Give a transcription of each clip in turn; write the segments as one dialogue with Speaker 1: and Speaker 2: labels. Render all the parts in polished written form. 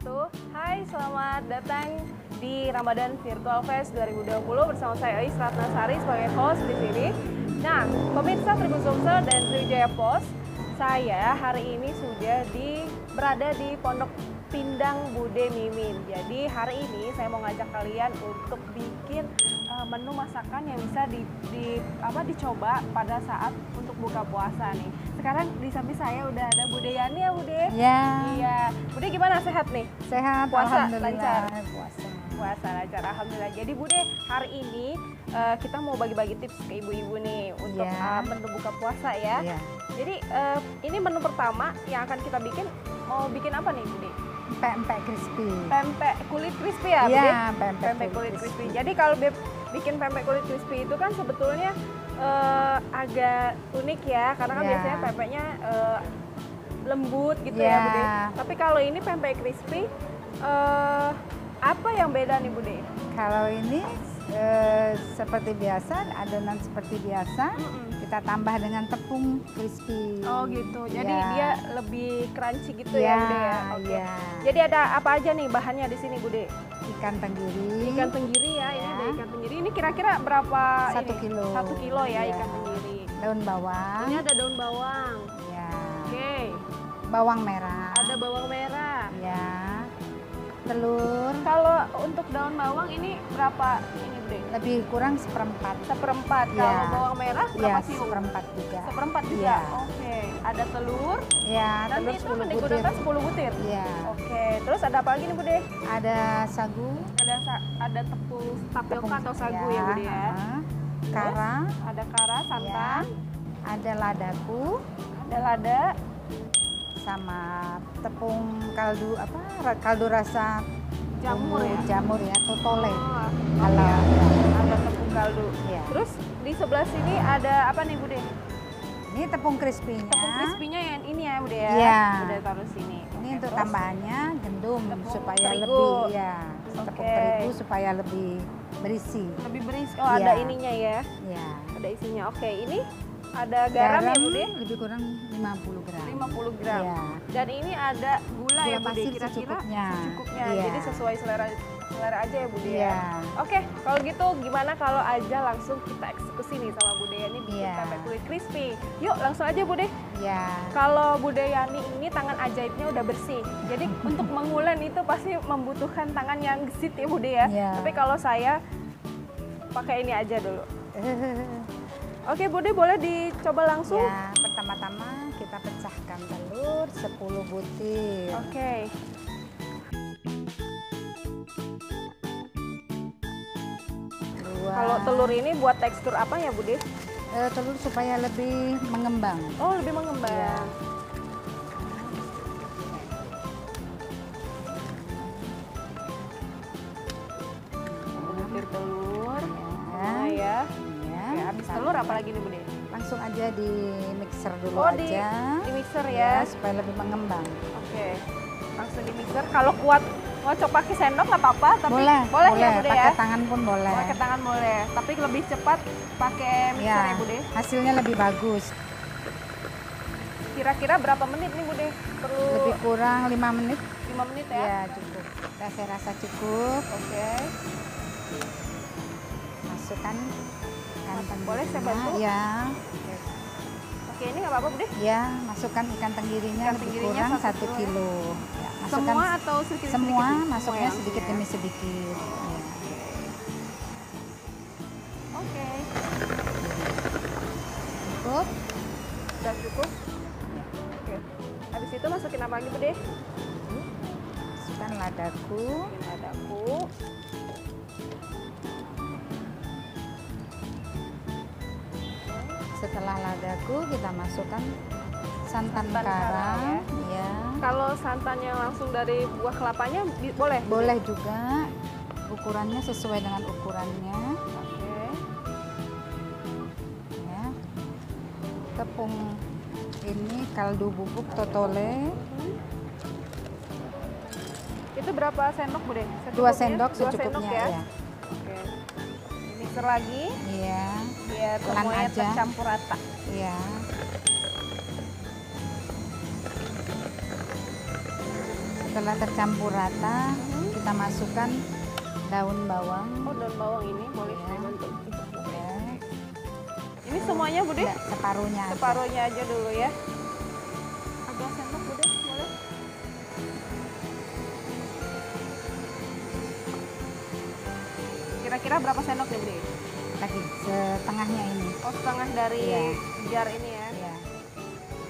Speaker 1: wabarakatuh. Hai, selamat datang di Ramadan Virtual Fest 2020 bersama saya Ais Ratnasari sebagai host di sini. Nah, pemirsa Tribun Sumsel dan Sriwijaya Pos, saya hari ini sudah berada di Pondok Pindang Bude Mimin. Jadi hari ini saya mau ngajak kalian untuk bikin menu masakan yang bisa dicoba pada saat untuk buka puasa nih. Sekarang di samping saya udah ada Bude Yani ya Bude?
Speaker 2: Ya.
Speaker 1: Iya. Bude gimana, sehat nih?
Speaker 2: Sehat,
Speaker 1: Puasa
Speaker 2: alhamdulillah.
Speaker 1: lancar? Puasa lancar, alhamdulillah. Jadi Bude, hari ini kita mau bagi-bagi tips ke ibu-ibu nih untuk menu buka puasa ya.
Speaker 2: Ya.
Speaker 1: Jadi ini menu pertama yang akan kita bikin, mau bikin apa nih Bude?
Speaker 2: Pempek crispy.
Speaker 1: Pempek kulit crispy ya Bude?
Speaker 2: Iya,
Speaker 1: Pempek kulit crispy. Jadi kalau bikin pempek kulit crispy itu kan sebetulnya agak unik ya, karena kan biasanya pempeknya lembut gitu ya Bude. Tapi kalau ini pempek crispy, apa yang beda nih Bude?
Speaker 2: Kalau ini seperti biasa, adonan seperti biasa, kita tambah dengan tepung crispy.
Speaker 1: Oh gitu, jadi dia lebih crunchy gitu ya Bude ya? Oke. Jadi ada apa aja nih bahannya di sini Bude?
Speaker 2: Ikan tenggiri.
Speaker 1: Ikan tenggiri ya, ini ada ikan tenggiri. Ini kira-kira berapa?
Speaker 2: 1 kilo.
Speaker 1: 1 kilo ya ikan tenggiri.
Speaker 2: Daun bawang.
Speaker 1: Ini ada daun bawang.
Speaker 2: Ya.
Speaker 1: Oke.
Speaker 2: Bawang merah.
Speaker 1: Ada bawang merah.
Speaker 2: Ya. Telur.
Speaker 1: Kalau untuk daun bawang ini berapa ini Bude?
Speaker 2: Lebih kurang seperempat.
Speaker 1: Seperempat. Kalau bawang merah berapa sih?
Speaker 2: Seperempat juga.
Speaker 1: Seperempat juga.
Speaker 2: Ya.
Speaker 1: Oke. Ada telur.
Speaker 2: Ya,
Speaker 1: Nanti
Speaker 2: telur
Speaker 1: itu
Speaker 2: 10
Speaker 1: akan
Speaker 2: butir.
Speaker 1: digunakan 10 butir.
Speaker 2: Iya.
Speaker 1: Oke. Terus ada apa lagi nih Bude?
Speaker 2: Ada sagu.
Speaker 1: Ada tepung tapioka atau sagu ya Bude ya.
Speaker 2: Kara.
Speaker 1: Ada kara, santan.
Speaker 2: Ada ladaku.
Speaker 1: Ada lada.
Speaker 2: Sama tepung kaldu rasa
Speaker 1: Jamur ya?
Speaker 2: Jamur ya, totole.
Speaker 1: Kalau ada tepung kaldu.
Speaker 2: Ya.
Speaker 1: Terus di sebelah sini ada apa nih Bude?
Speaker 2: Ini tepung crispy-nya.
Speaker 1: Tepung crispy-nya yang ini ya Bude ya?
Speaker 2: Iya.
Speaker 1: Bude taruh sini.
Speaker 2: Ini untuk tambahannya gendum supaya
Speaker 1: terigu.
Speaker 2: Tepung terigu supaya lebih berisi.
Speaker 1: Lebih berisi. Oh, ada ininya ya?
Speaker 2: Iya.
Speaker 1: Ada isinya. Oke, ini ada garam ya Bude?
Speaker 2: Lebih kurang 50 gram.
Speaker 1: 50 gram.
Speaker 2: Iya.
Speaker 1: Dan ini ada gula ya Bude,
Speaker 2: pasir
Speaker 1: kira-kira
Speaker 2: secukupnya.
Speaker 1: Iya. Jadi sesuai selera aja ya Bude ya.
Speaker 2: Iya.
Speaker 1: Oke, kalau gitu gimana kalau aja langsung kita eksekusi nih sama Bude Yani bikin pempek kulit crispy. Yuk langsung aja Bude.
Speaker 2: Iya.
Speaker 1: Kalau Bude Yani ini tangan ajaibnya udah bersih. Jadi untuk mengulen itu pasti membutuhkan tangan yang gesit ya Bude ya.
Speaker 2: Iya.
Speaker 1: Tapi kalau saya pakai ini aja dulu. Oke Bude, boleh dicoba langsung?
Speaker 2: Ya, pertama-tama kita pecahkan telur 10 butir.
Speaker 1: Oke. Kalau telur ini buat tekstur apa ya Bude?
Speaker 2: Telur supaya lebih mengembang.
Speaker 1: Oh, lebih mengembang.
Speaker 2: Ya.
Speaker 1: Butir telur.
Speaker 2: Ya.
Speaker 1: Oke, habis telur apa lagi nih Bude?
Speaker 2: Langsung aja di mixer dulu
Speaker 1: di mixer ya.
Speaker 2: Supaya lebih mengembang.
Speaker 1: Oke. Langsung di mixer. Kalau kuat ngocok pakai sendok nggak apa-apa, tapi boleh ya Bude ya?
Speaker 2: Pakai tangan pun boleh.
Speaker 1: Pakai tangan boleh, tapi lebih cepat pakai mixer ya Bude?
Speaker 2: Hasilnya lebih bagus.
Speaker 1: Kira-kira berapa menit nih Bude? Perlu
Speaker 2: lebih kurang 5 menit.
Speaker 1: 5 menit ya?
Speaker 2: Ya, cukup. Saya rasa cukup.
Speaker 1: Oke.
Speaker 2: Masukkan ikan tenggirinya.
Speaker 1: Boleh saya bantu?
Speaker 2: Ya.
Speaker 1: Oke, ini nggak apa-apa Bude?
Speaker 2: Ya, masukkan ikan tenggirinya lebih kurang 1 kilo. Ya, masukkan
Speaker 1: semua atau sedikit-sedikit?
Speaker 2: Semua, masuknya
Speaker 1: semua
Speaker 2: sedikit demi sedikit. Ya.
Speaker 1: Oke.
Speaker 2: Cukup?
Speaker 1: Sudah cukup? Oke. Habis itu masukin apa lagi Bude?
Speaker 2: Masukkan ladaku.
Speaker 1: Ladaku.
Speaker 2: Setelah ladaku kita masukkan santan kara. Ya.
Speaker 1: Kalau santannya langsung dari buah kelapanya boleh?
Speaker 2: Boleh juga. Ukurannya sesuai dengan ukurannya.
Speaker 1: Oke.
Speaker 2: Ya. Tepung ini kaldu bubuk totole.
Speaker 1: Itu berapa sendok Bude?
Speaker 2: 2 sendok secukupnya
Speaker 1: ya.
Speaker 2: Ya.
Speaker 1: Oke. Mixer lagi.
Speaker 2: Iya.
Speaker 1: Biar
Speaker 2: Pelan
Speaker 1: semuanya
Speaker 2: aja.
Speaker 1: tercampur rata.
Speaker 2: Iya. Setelah tercampur rata, kita masukkan daun bawang.
Speaker 1: Oh, daun bawang ini boleh
Speaker 2: Ya.
Speaker 1: saya bantu.
Speaker 2: Ya.
Speaker 1: Ini semuanya Bude?
Speaker 2: Enggak, separuhnya aja.
Speaker 1: Separuhnya aja dulu ya. Agak sendok Bude, boleh? Kira-kira berapa sendok nih Bude?
Speaker 2: Lagi setengahnya ini.
Speaker 1: Oh, setengah dari
Speaker 2: Iya.
Speaker 1: jar ini ya.
Speaker 2: Ya.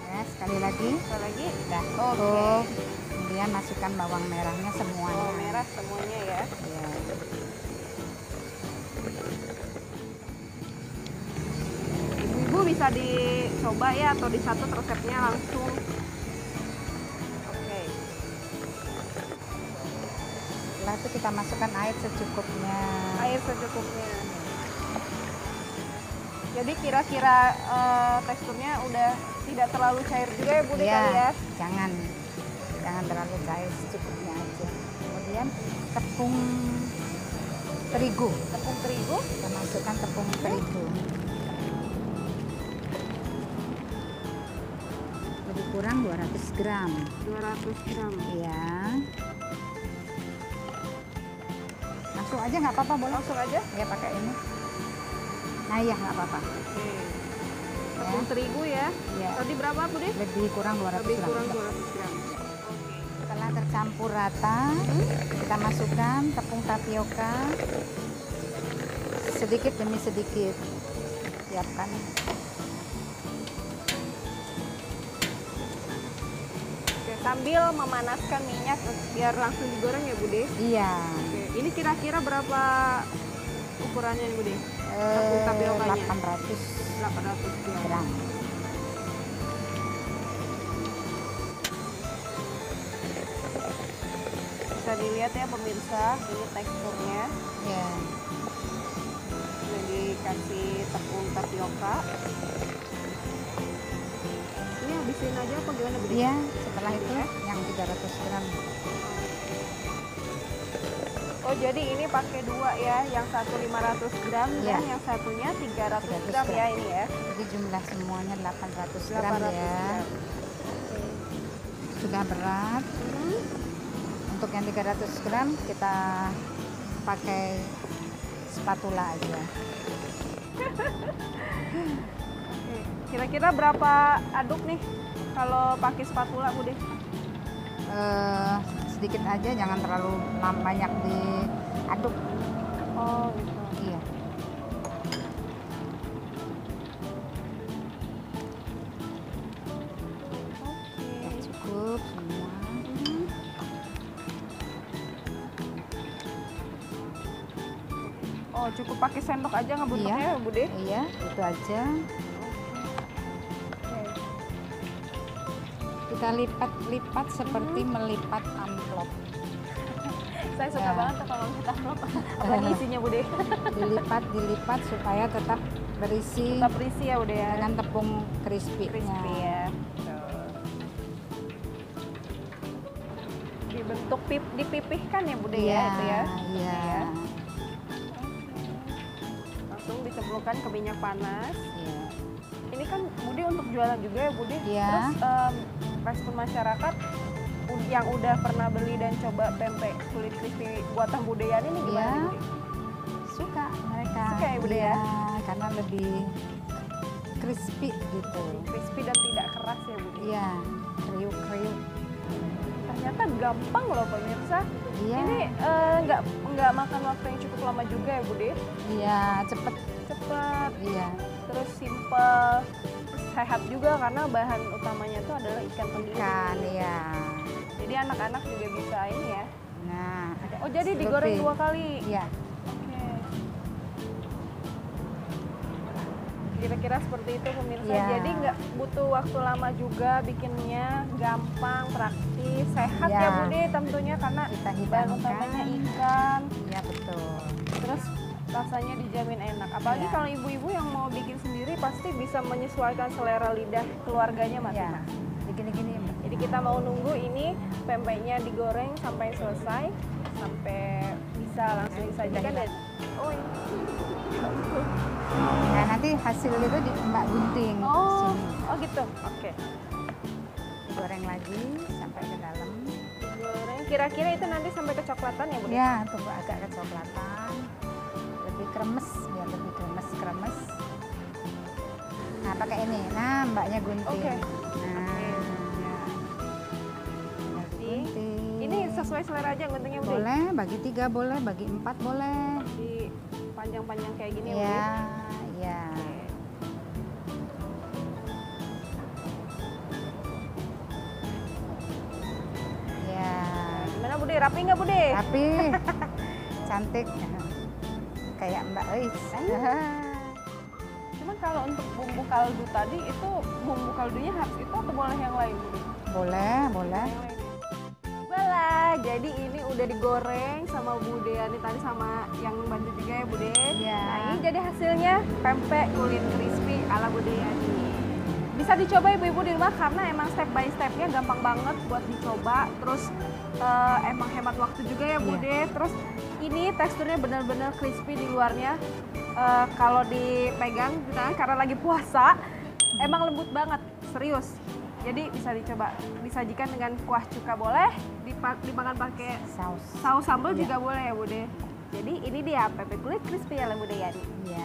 Speaker 2: Ya, sekali lagi.
Speaker 1: Sekali lagi.
Speaker 2: Dah
Speaker 1: Oke.
Speaker 2: cukup. Kemudian masukkan bawang merahnya semuanya.
Speaker 1: Bawang merah semuanya ya.
Speaker 2: Ya.
Speaker 1: Ibu-ibu bisa dicoba ya atau disatut resepnya langsung. Oke.
Speaker 2: Setelah itu kita masukkan air secukupnya.
Speaker 1: Air secukupnya. Jadi kira-kira teksturnya udah tidak terlalu cair juga ya Bude
Speaker 2: Iya,
Speaker 1: kali ya?
Speaker 2: jangan terlalu cair, secukupnya aja. Kemudian tepung terigu.
Speaker 1: Tepung terigu.
Speaker 2: Kita masukkan tepung terigu. Lebih kurang 200 gram.
Speaker 1: 200 gram.
Speaker 2: Iya. Langsung aja nggak apa-apa, boleh.
Speaker 1: Langsung aja.
Speaker 2: Ya pakai ini. Nah iya nggak apa-apa.
Speaker 1: Oke. Tepung terigu ya.
Speaker 2: Ya.
Speaker 1: Tadi berapa Bude?
Speaker 2: Lebih kurang 200
Speaker 1: Lebih
Speaker 2: gram.
Speaker 1: kurang 200 gram. Oke.
Speaker 2: Setelah tercampur rata, kita masukkan tepung tapioka sedikit demi sedikit. Siapkan.
Speaker 1: Oke, sambil memanaskan minyak biar langsung digoreng ya Bude.
Speaker 2: Iya.
Speaker 1: Oke, ini kira-kira berapa ukurannya nih Bude? Tepung tapiokanya.
Speaker 2: 800
Speaker 1: 800 gram.
Speaker 2: gram.
Speaker 1: Bisa dilihat ya pemirsa, ini teksturnya.
Speaker 2: Ya.
Speaker 1: Udah dikasih tepung tapioka. Ini habisin aja apa gimana Bude?
Speaker 2: Iya, setelah itu yang 300 gram.
Speaker 1: Oh jadi ini pakai dua ya, yang satu 500 gram
Speaker 2: Iya.
Speaker 1: dan yang satunya 300
Speaker 2: 300
Speaker 1: gram ya
Speaker 2: gram.
Speaker 1: ini ya.
Speaker 2: Jadi jumlah semuanya 800 gram
Speaker 1: 800
Speaker 2: ya.
Speaker 1: gram.
Speaker 2: Sudah berat. Untuk yang 300 gram kita pakai spatula aja.
Speaker 1: Oke. Kira-kira berapa aduk nih kalau pakai spatula Bude?
Speaker 2: Sedikit aja, jangan terlalu banyak diaduk.
Speaker 1: Oh gitu.
Speaker 2: Iya.
Speaker 1: Oke.
Speaker 2: Ya, cukup semua.
Speaker 1: Oh cukup pakai sendok aja nggak butuh
Speaker 2: Iya.
Speaker 1: ya Bude?
Speaker 2: Iya, itu aja.
Speaker 1: Oke.
Speaker 2: Kita lipat-lipat seperti melipat amplop.
Speaker 1: Saya suka
Speaker 2: Ya.
Speaker 1: banget tuh kalau kita vlog. Apalagi isinya Bude.
Speaker 2: Dilipat susupaya tetap berisi
Speaker 1: Tetap berisi ya Bude ya.
Speaker 2: dengan tepung crispy-nya.
Speaker 1: Crispy ya. Dibentuk dipipihkan ya Bude
Speaker 2: Iya,
Speaker 1: ya itu ya.
Speaker 2: iya.
Speaker 1: Ya. Langsung dicemplungkan ke minyak panas.
Speaker 2: Iya.
Speaker 1: Ini kan Bude untuk jualan juga ya Bude.
Speaker 2: Iya.
Speaker 1: Terus respon masyarakat yang udah pernah beli dan coba pempek kulit crispy buatan Bude Yani ini gimana
Speaker 2: Iya.
Speaker 1: nih, Bude?
Speaker 2: Suka mereka.
Speaker 1: Suka ya, Bude, ya?
Speaker 2: Iya, karena lebih crispy gitu.
Speaker 1: Crispy dan tidak keras ya Bude.
Speaker 2: Iya, kriuk-kriuk.
Speaker 1: Ternyata gampang loh pemirsa.
Speaker 2: Iya.
Speaker 1: Ini nggak makan waktu yang cukup lama juga ya Bude.
Speaker 2: Iya, cepet.
Speaker 1: Cepet,
Speaker 2: Iya.
Speaker 1: terus simple, sehat juga karena bahan utamanya itu adalah ikan tenggiri.
Speaker 2: Ikan, iya.
Speaker 1: Jadi anak-anak juga bisa ini ya.
Speaker 2: Nah,
Speaker 1: Oh jadi digoreng
Speaker 2: seperti-
Speaker 1: 2 kali.
Speaker 2: Iya.
Speaker 1: Oke. Kira-kira seperti itu pemirsa.
Speaker 2: Iya.
Speaker 1: Jadi nggak butuh waktu lama juga bikinnya, gampang, praktis, sehat
Speaker 2: Iya.
Speaker 1: ya Bude tentunya karena
Speaker 2: Kita
Speaker 1: bahan
Speaker 2: hidangkan.
Speaker 1: utamanya ikan.
Speaker 2: Iya, betul.
Speaker 1: Terus rasanya dijamin enak. Apalagi
Speaker 2: Iya.
Speaker 1: kalau ibu-ibu yang mau bikin sendiri pasti bisa menyesuaikan selera lidah keluarganya
Speaker 2: Iya.
Speaker 1: masing-masing.
Speaker 2: Gini-gini.
Speaker 1: Jadi kita mau nunggu ini pempeknya digoreng sampai selesai, sampai bisa langsung disajikan dan oh ini.
Speaker 2: Nah, nanti hasil itu di Mbak gunting
Speaker 1: Oh,
Speaker 2: sini.
Speaker 1: oh gitu. Oke.
Speaker 2: Digoreng lagi sampai ke dalam.
Speaker 1: Digoreng kira-kira itu nanti sampai kecoklatan ya Bude?
Speaker 2: Ya, tunggu agak kecoklatan. Lebih kremes, biar lebih kremes. Nah, pakai ini. Nah, mbaknya gunting.
Speaker 1: Oke.
Speaker 2: Nah, ya. Gunting.
Speaker 1: Ini sesuai selera aja guntingnya Bude?
Speaker 2: Boleh, bagi 3 boleh, bagi 4 boleh.
Speaker 1: Di panjang-panjang kayak gini ya Bude?
Speaker 2: Iya, iya. Ya.
Speaker 1: Gimana Bude? Rapi nggak Bude?
Speaker 2: Tapi cantik. Kayak Mbak Eis.
Speaker 1: Cuman kalau untuk bumbu kaldu tadi itu bumbu kaldunya harus itu atau boleh yang lain Bude?
Speaker 2: Boleh, boleh.
Speaker 1: Yang lain ya? Balah, jadi ini udah digoreng sama Bude Yani tadi sama yang bantu juga ya Bude.
Speaker 2: Iya.
Speaker 1: Nah ini jadi hasilnya pempek kulit crispy ala Bude Yani. Bisa dicoba ibu-ibu di rumah karena emang step by stepnya gampang banget buat dicoba. Terus emang hemat waktu juga ya Bude. Terus ini teksturnya benar-benar crispy di luarnya. Kalau dipegang di tangan karena lagi puasa emang lembut banget, serius. Jadi bisa dicoba, disajikan dengan kuah cuka boleh, dimakan pakai
Speaker 2: Saus.
Speaker 1: saus sambal
Speaker 2: Iya.
Speaker 1: juga boleh ya Bude. Jadi ini dia pempek kulit crispy ala Bude Yani.
Speaker 2: Iya.